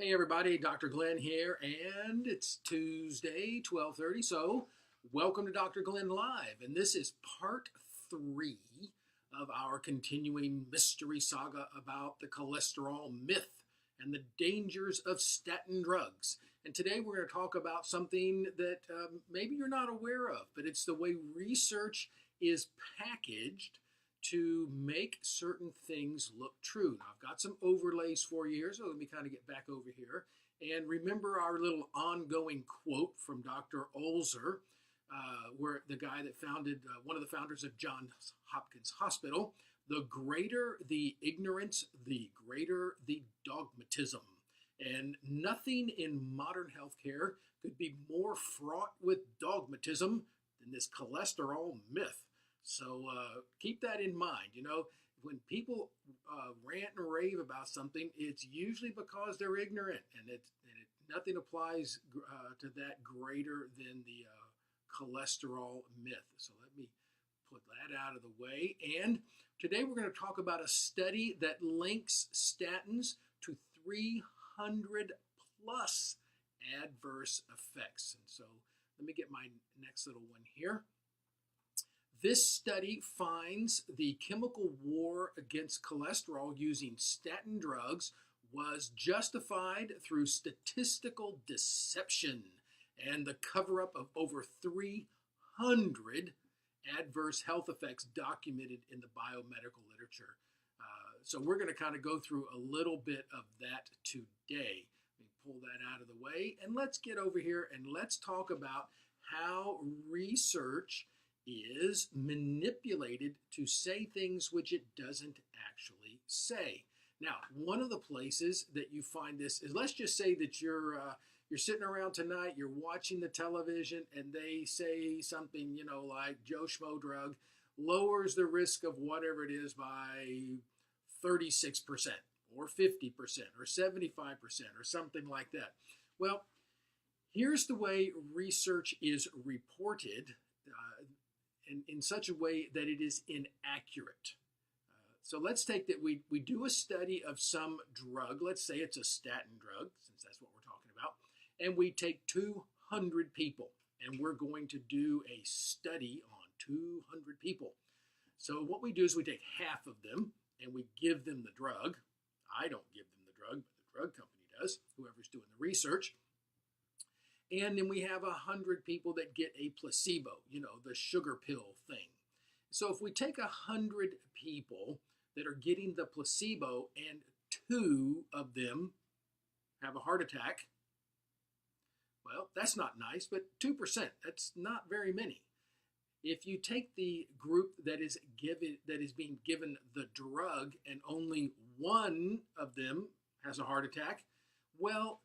Hey everybody, Dr. Glenn here, and it's Tuesday, 12:30. So, welcome to Dr. Glenn Live, and this is part 3 of our continuing mystery saga about the cholesterol myth and the dangers of statin drugs. And today we're going to talk about something that maybe you're not aware of, but it's the way research is packaged to make certain things look true. Now, I've got some overlays for you here, so let me kind of get back over here. And remember our little ongoing quote from Dr. Olzer, where the guy that founded, one of the founders of Johns Hopkins Hospital, the greater the ignorance, the greater the dogmatism. And nothing in modern healthcare could be more fraught with dogmatism than this cholesterol myth. So keep that in mind. You know, when people rant and rave about something, it's usually because they're ignorant, and nothing applies to that greater than the cholesterol myth. So let me put that out of the way. And today we're going to talk about a study that links statins to 300 plus adverse effects. And so let me get my next little one here. This study finds the chemical war against cholesterol using statin drugs was justified through statistical deception and the cover-up of over 300 adverse health effects documented in the biomedical literature. So we're going to kind of go through a little bit of that today. Let me pull that out of the way, and let's get over here and let's talk about how research is manipulated to say things which it doesn't actually say. Now, one of the places that you find this is, let's just say that you're sitting around tonight, you're watching the television, and they say something, you know, like Joe Schmo drug lowers the risk of whatever it is by 36% or 50% or 75% or something like that. Well, here's the way research is reported in such a way that it is inaccurate. So let's take that we do a study of some drug. Let's say it's a statin drug, since that's what we're talking about. And we take 200 people, and we're going to do a study on 200 people. So what we do is we take half of them, and we give them the drug. I don't give them the drug, but the drug company does, whoever's doing the research. And then we have 100 people that get a placebo, you know, the sugar pill thing. So if we take 100 people that are getting the placebo and 2 of them have a heart attack, well, that's not nice, but 2%, that's not very many. If you take the group that is being given the drug and only 1 of them has a heart attack, well,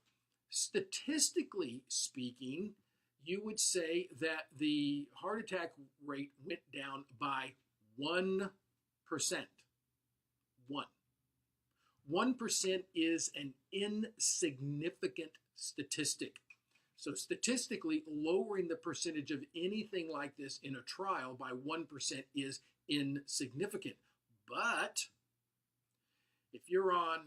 statistically speaking, you would say that the heart attack rate went down by 1%. 1% is an insignificant statistic. So statistically, lowering the percentage of anything like this in a trial by 1% is insignificant. But if you're on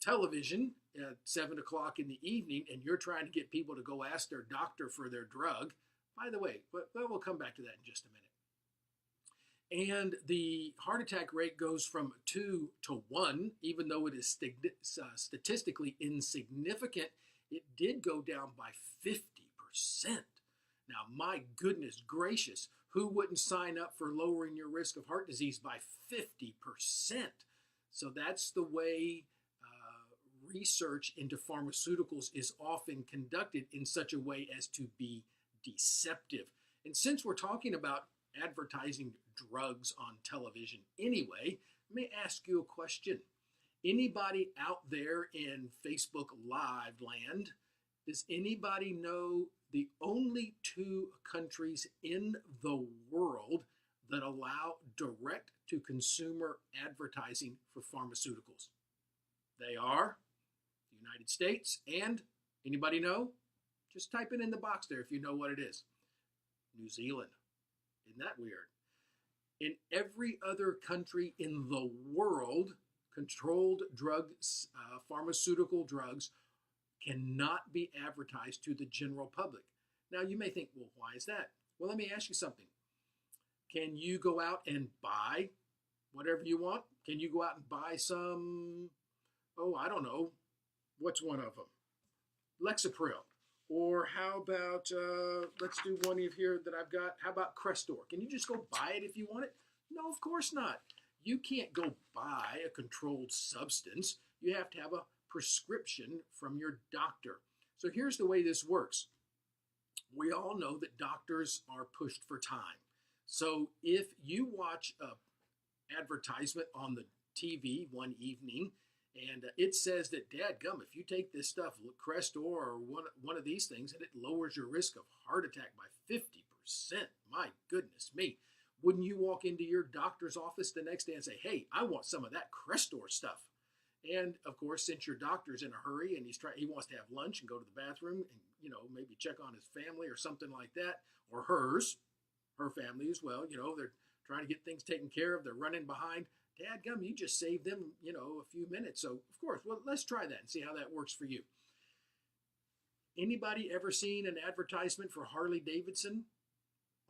television at 7 o'clock in the evening and you're trying to get people to go ask their doctor for their drug, by the way, but we'll come back to that in just a minute. And the heart attack rate goes from 2 to 1, even though it is statistically insignificant, it did go down by 50%. Now, my goodness gracious, who wouldn't sign up for lowering your risk of heart disease by 50%? So that's the way research into pharmaceuticals is often conducted, in such a way as to be deceptive. And since we're talking about advertising drugs on television anyway, let me ask you a question. Anybody out there in Facebook Live land, does anybody know the only 2 countries in the world that allow direct to consumer advertising for pharmaceuticals? They are the United States and, anybody know? Just type it in the box there if you know what it is. New Zealand. Isn't that weird? In every other country in the world, controlled drugs, pharmaceutical drugs, cannot be advertised to the general public. Now, you may think, well, why is that? Well, let me ask you something. Can you go out and buy whatever you want? Can you go out and buy some, oh, I don't know, what's one of them? Lexapro. Or how about, let's do one here that I've got. How about Crestor? Can you just go buy it if you want it? No, of course not. You can't go buy a controlled substance. You have to have a prescription from your doctor. So here's the way this works. We all know that doctors are pushed for time. So if you watch an advertisement on the TV one evening and it says that, dadgum, if you take this stuff, Crestor or one of these things, and it lowers your risk of heart attack by 50%, my goodness me. Wouldn't you walk into your doctor's office the next day and say, hey, I want some of that Crestor stuff? And of course, since your doctor's in a hurry and he wants to have lunch and go to the bathroom and, maybe check on his family or something like that, or her family as well, they're trying to get things taken care of. They're running behind. Dadgum, you just saved them, a few minutes. So, of course, well, let's try that and see how that works for you. Anybody ever seen an advertisement for Harley Davidson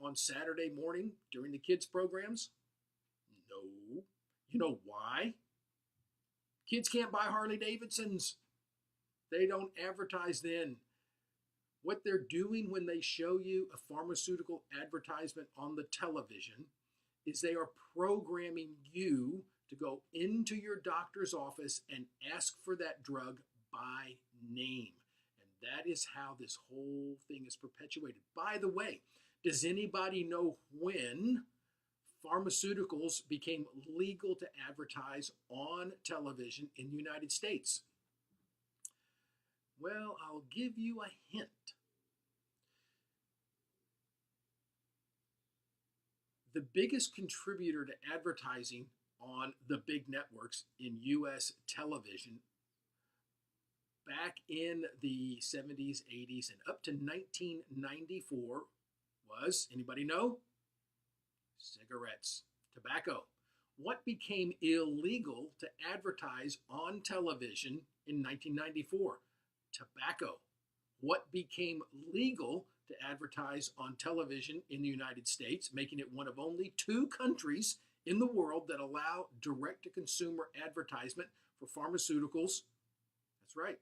on Saturday morning during the kids' programs? No. You know why? Kids can't buy Harley Davidsons. They don't advertise then. What they're doing when they show you a pharmaceutical advertisement on the television is they are programming you to go into your doctor's office and ask for that drug by name. And that is how this whole thing is perpetuated. By the way, does anybody know when pharmaceuticals became legal to advertise on television in the United States? Well, I'll give you a hint. The biggest contributor to advertising on the big networks in U.S. television back in the 70s, 80s, and up to 1994 was, anybody know? Cigarettes, tobacco. What became illegal to advertise on television in 1994? Tobacco. What became legal to advertise on television in the United States, making it one of only 2 countries in the world that allow direct-to-consumer advertisement for pharmaceuticals? That's right.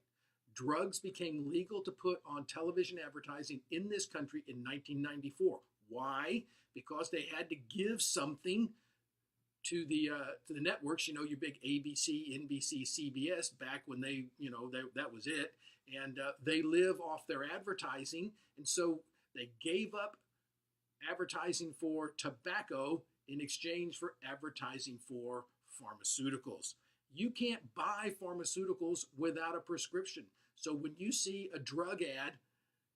Drugs became legal to put on television advertising in this country in 1994. Why? Because they had to give something to the networks, your big ABC, NBC, CBS, back when that was it. And they live off their advertising. And so they gave up advertising for tobacco in exchange for advertising for pharmaceuticals. You can't buy pharmaceuticals without a prescription. So when you see a drug ad,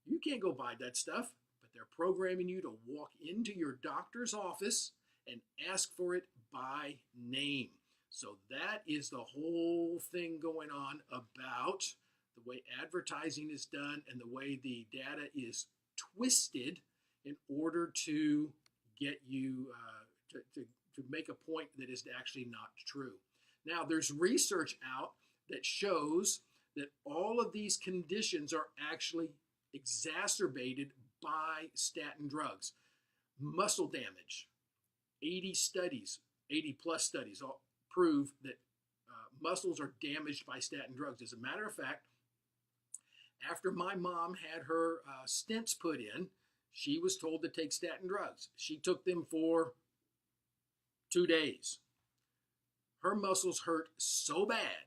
you can't go buy that stuff, but they're programming you to walk into your doctor's office and ask for it by name. So that is the whole thing going on about the way advertising is done and the way the data is twisted in order to get you to make a point that is actually not true. Now, there's research out that shows that all of these conditions are actually exacerbated by statin drugs. Muscle damage, 80 plus studies all prove that muscles are damaged by statin drugs. As a matter of fact, after my mom had her stents put in, she was told to take statin drugs. She took them for 2 days. Her muscles hurt so bad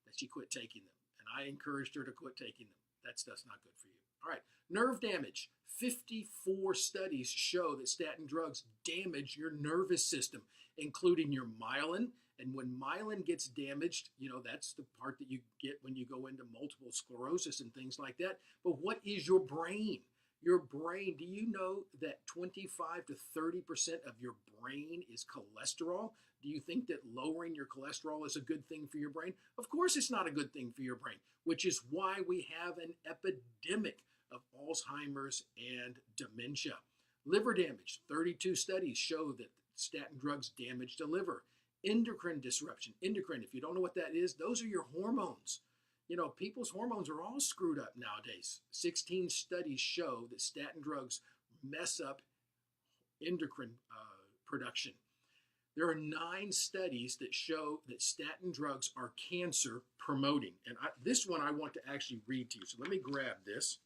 that she quit taking them. And I encouraged her to quit taking them. That stuff's not good for you. All right, nerve damage. 54 studies show that statin drugs damage your nervous system, including your myelin. And when myelin gets damaged, that's the part that you get when you go into multiple sclerosis and things like that. But what is your brain? Your brain, do you know that 25 to 30% of your brain is cholesterol? Do you think that lowering your cholesterol is a good thing for your brain? Of course it's not a good thing for your brain, which is why we have an epidemic of Alzheimer's and dementia. Liver damage, 32 studies show that statin drugs damage the liver. Endocrine disruption. Endocrine, if you don't know what that is, those are your hormones. People's hormones are all screwed up nowadays. 16 studies show that statin drugs mess up endocrine production. There are 9 studies that show that statin drugs are cancer promoting. And this one I want to actually read to you. So let me grab this.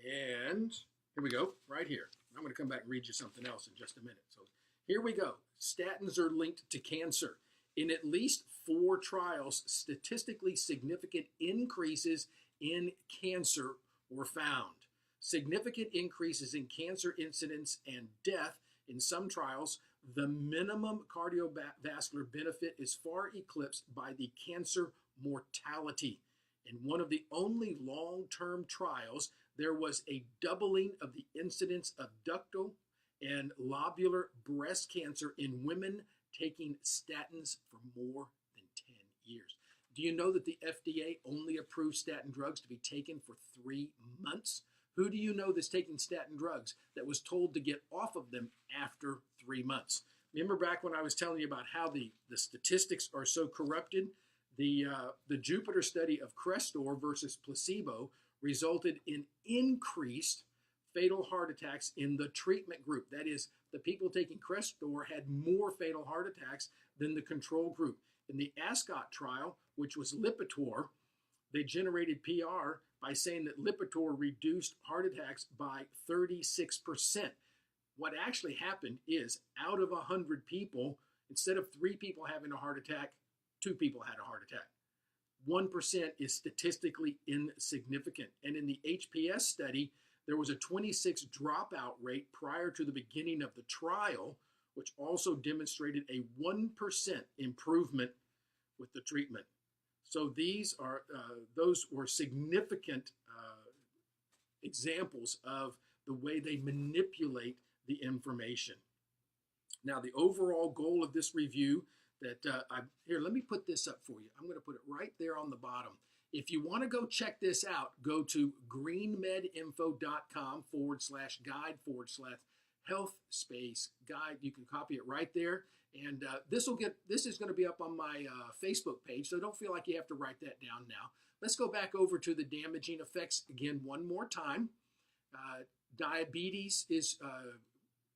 And here we go, right here. I'm going to come back and read you something else in just a minute. So here we go. Statins are linked to cancer. In at least 4 trials, statistically significant increases in cancer were found. Significant increases in cancer incidence and death in some trials. The minimum cardiovascular benefit is far eclipsed by the cancer mortality. In one of the only long-term trials, there was a doubling of the incidence of ductal and lobular breast cancer in women taking statins for more than 10 years. Do you know that the FDA only approves statin drugs to be taken for 3 months? Who do you know that's taking statin drugs that was told to get off of them after 3 months? Remember back when I was telling you about how the statistics are so corrupted? The Jupiter study of Crestor versus placebo resulted in increased fatal heart attacks in the treatment group. That is, the people taking Crestor had more fatal heart attacks than the control group. In the Ascot trial, which was Lipitor, they generated PR by saying that Lipitor reduced heart attacks by 36%. What actually happened is, out of 100 people, instead of 3 people having a heart attack, 2 people had a heart attack. 1% is statistically insignificant. And in the HPS study, there was a 26 dropout rate prior to the beginning of the trial, which also demonstrated a 1% improvement with the treatment. So those were significant examples of the way they manipulate the information. Now, the overall goal of this review here, let me put this up for you. I'm going to put it right there on the bottom. If you want to go check this out, go to greenmedinfo.com/guide/health-guide. You can copy it right there. And this is going to be up on my Facebook page, so don't feel like you have to write that down now. Let's go back over to the damaging effects again one more time. Diabetes is,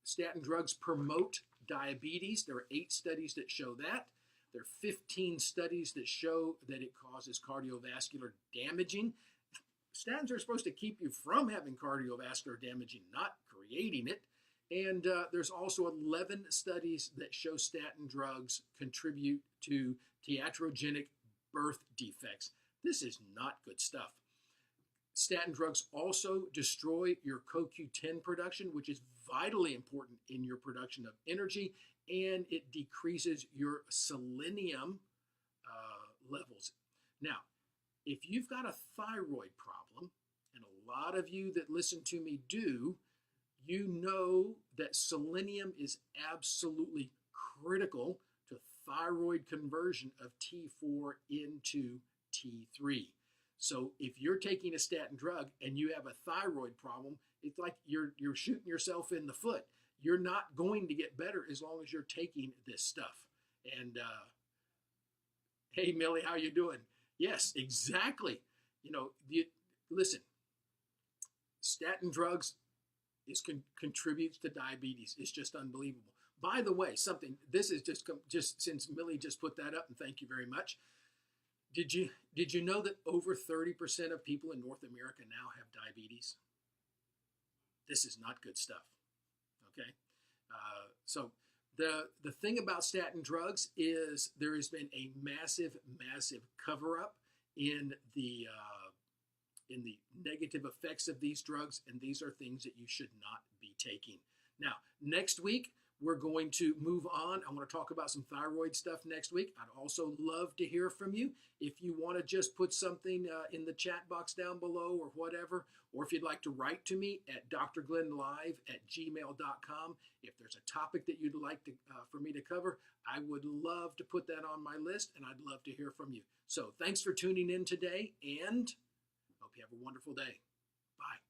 statin drugs promote diabetes. There are 8 studies that show that. There are 15 studies that show that it causes cardiovascular damaging. Statins are supposed to keep you from having cardiovascular damaging, not creating it. And there's also 11 studies that show statin drugs contribute to iatrogenic birth defects. This is not good stuff. Statin drugs also destroy your CoQ10 production, which is vitally important in your production of energy, and it decreases your selenium levels. Now, if you've got a thyroid problem, and a lot of you that listen to me do, you know that selenium is absolutely critical to thyroid conversion of T4 into T3. So if you're taking a statin drug and you have a thyroid problem, it's like you're shooting yourself in the foot. You're not going to get better as long as you're taking this stuff. And hey, Millie, how you doing? Yes, exactly. Listen, statin drugs contributes to diabetes. It's just unbelievable. By the way, this is just since Millie just put that up, and thank you very much. Did you know that over 30% of people in North America now have diabetes? This is not good stuff. Okay, so the thing about statin drugs is there has been a massive cover up in the negative effects of these drugs, and these are things that you should not be taking. Now, next week, we're going to move on. I want to talk about some thyroid stuff next week. I'd also love to hear from you. If you want to just put something in the chat box down below or whatever, or if you'd like to write to me at drglennlive@gmail.com. If there's a topic that you'd like for me to cover, I would love to put that on my list, and I'd love to hear from you. So thanks for tuning in today, and hope you have a wonderful day. Bye.